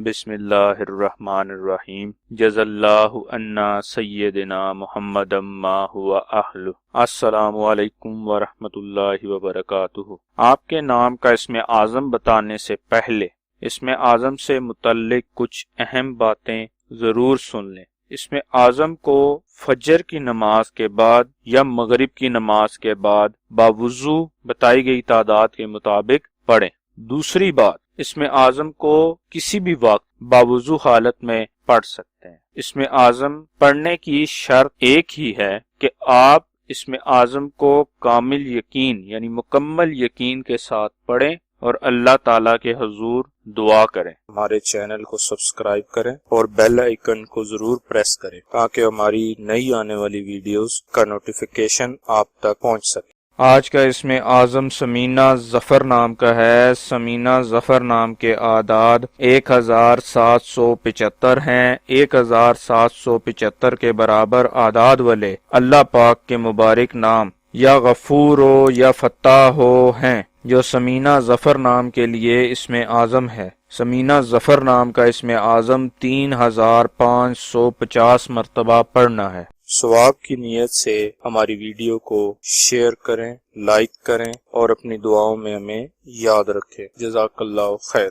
بسم اللہ الرحمن الرحیم جزا اللہ عنا سیدنا محمد ما ہوا اہل۔ السلام علیکم ورحمۃ اللہ وبرکاتہ۔ آپ کے نام کا اسم اعظم بتانے سے پہلے اسم اعظم سے متعلق کچھ اہم باتیں ضرور سن لیں۔ اسم اعظم کو فجر کی نماز کے بعد یا مغرب کی نماز کے بعد باوضو بتائی گئی تعداد کے مطابق پڑھیں۔ دوسری بات، اسم اعظم کو کسی بھی وقت باوضو حالت میں پڑھ سکتے ہیں۔ اسم اعظم پڑھنے کی شرط ایک ہی ہے کہ آپ اسم اعظم کو کامل یقین یعنی مکمل یقین کے ساتھ پڑھیں اور اللہ تعالیٰ کے حضور دعا کریں۔ ہمارے چینل کو سبسکرائب کریں اور بیل آئیکن کو ضرور پریس کریں تاکہ ہماری نئی آنے والی ویڈیوز کا نوٹیفیکیشن آپ تک پہنچ سکے۔ آج کا اسم اعظم سمینہ ظفر نام کا ہے۔ سمینہ ظفر نام کے اعداد 1775 ہیں۔ 1775 کے برابر اعداد والے اللہ پاک کے مبارک نام یا غفور ہو یا فتاح ہو ہیں جو سمینہ ظفر نام کے لیے اسم اعظم ہے۔ سمینہ ظفر نام کا اسم اعظم 3550 مرتبہ پڑھنا ہے۔ ثواب کی نیت سے ہماری ویڈیو کو شیئر کریں، لائک کریں اور اپنی دعاؤں میں ہمیں یاد رکھیں۔ جزاک اللہ خیر۔